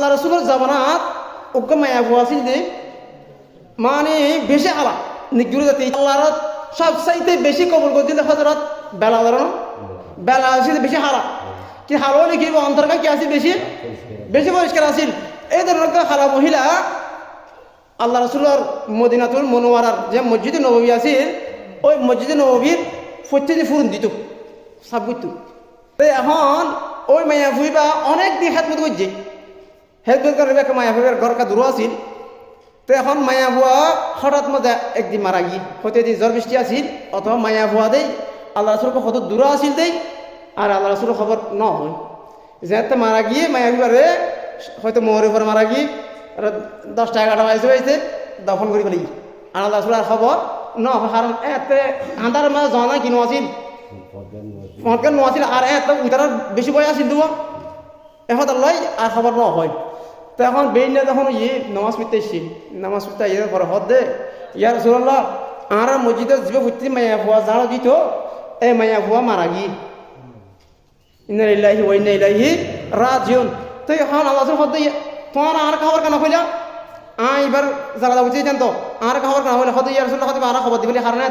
আল্লাহ রসুলের জামানাত ওকে মায়া ভুয়া ছিল যে মানে বেশি আলা নিগুলো যাতে আল্লাহর সব চাইতে বেশি কবল করছিল হজরত বেলাল বেলাল আসিল বেশি হারা কি হারো নাকি অন্তর্কা কি আছে বেশি বেশি পরিষ্কার আসিল এই ধরনের হারা মহিলা আল্লাহ রসুলের মদিনাতুল মনোয়ারার যে মসজিদে নববী আছে ওই মসজিদে নববীর প্রত্যেকে ফুরন দিত সাব করত এখন ওই মায়া ভুইবা অনেক দিন হেদমত করছে হেদমত করে একটা মায়া ভুইবার ঘরকা দূর আছিল তো এখন মায়া ভুয়া হঠাৎ মধ্যে একদিন মারা গিয়ে হতে দিন জ্বর বৃষ্টি আসিল অথবা মায়া ভুয়া দেই আল্লাহ রসুলকে কত দূর আসিল দেই আর আল্লাহ রসুলের খবর ন হয় যেতে মারা গিয়ে মায়া ভুয়ারে হয়তো মোহরের উপর মারা গিয়ে 10টা 11টা বাজে হয়েছে দফন করে ফেলি আর আল্লাহ রসুলের খবর ন কারণ এতে আন্ধার মাঝে জানা কিনো আছিল ফটকেন নো আছিল আর এত উতার বেশি বয় আছিল দেবো এখন লয় আর খবর ন হয় তো এখন বেইনা যখন নামাজ পড়তে এসছি নামাজ পড়তে ইয়ে পরে হদ দে ইয়ার রসুল্লাহ আর মসজিদের জীব ভর্তি মায়া ভুয়া জানো দিত এই মায়া ভুয়া মারা গিয়ে ইন্না লিল্লাহি ওয়া ইন্না ইলাইহি রাজিউন তো এখন আল্লাহ রসুল হদ তোমার আর খবর কেন হইলা এবার যারা বুঝেই জানতো আর খবর কেন হইলে হদ ইয়ার রসুল্লাহ আর খবর দিবলি হারান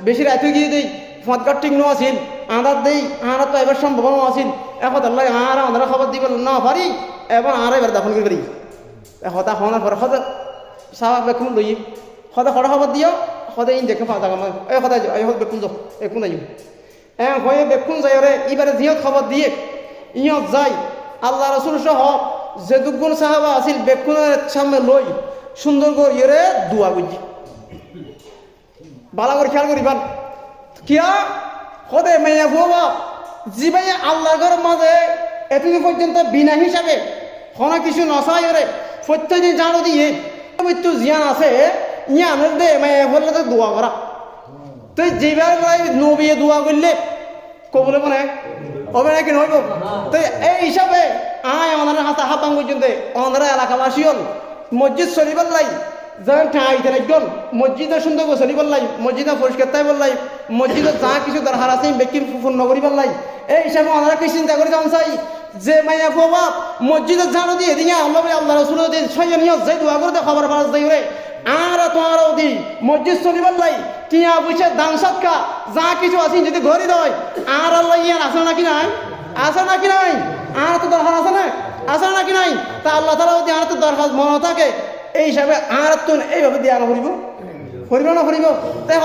বেশি রাত গিয়ে দেই ফটকার ঠিক নো আছিল আঁধার দেই আর তো এবার সম্ভব আছিল এখন আল্লাহ আর আমাদের খবর দিব না পারি এবার আর এবার দাফন করে পারি হতা হওয়ার পরে হতে সাহাব বেকুন লই হতে খড়া খবর দিও হতে ইন দেখে পাওয়া যাবে এই হতে বেকুন যাও একুন যাই হয়ে বেকুন যাই রে এবারে জিয়ত খবর দিয়ে ইয়ত যাই আল্লাহ রসুল সহ যে দুগুণ সাহাবা আছিল বেকুনের সামনে লই সুন্দর করে ইয়ে দোয়া বুঝি ভালো করে খেয়াল করিবান কিয়া হদে মাইয়া ভুয়া জিবাই আল্লাহ ঘর মাঝে এতদিন পর্যন্ত বিনা হিসাবে হনা কিছু নসাই রে প্রত্যেকদিন জানো দিয়ে মৃত্যু জিয়ান আছে ইয়ানের দে মাইয়া বললে তো দোয়া করা তুই যেবার নবী দোয়া করলে কবলে মানে হবে নাকি নইব তো এই হিসাবে আমাদের হাতে হাতাং পর্যন্ত আমাদের এলাকাবাসী হল মসজিদ শরীফের লাই যেমন ঠাঁইতে একজন মসজিদে সুন্দর করে চলিবার লাই মসজিদে পরিষ্কার তাই বললাই মসজিদে যা কিছু দরকার আছে ব্যক্তির পূর্ণ করিবার লাই এই হিসাবে আমরা কি চিন্তা করে যান চাই যে মাইয়া বাবা মসজিদে জানো দিয়ে এদিকে আল্লাহ আল্লাহ রসুল দিন ছয়জনীয় যে দোয়া করতে খবর পাওয়া যাই রে আর তোমার ওদি মসজিদ চলিবার লাই টিয়া বুঝে দান সৎকা যা কিছু আছে যদি ঘরে দেয় আর আল্লাহ ইয়ার আছে নাকি নাই আছে নাকি নাই আর তো দরকার আছে না আছে নাকি নাই তা আল্লাহ তালা যদি আর তো দরকার মনে থাকে এই হিসাবে আর তো এইভাবে দিয়ে আনা করিব না করিব তাই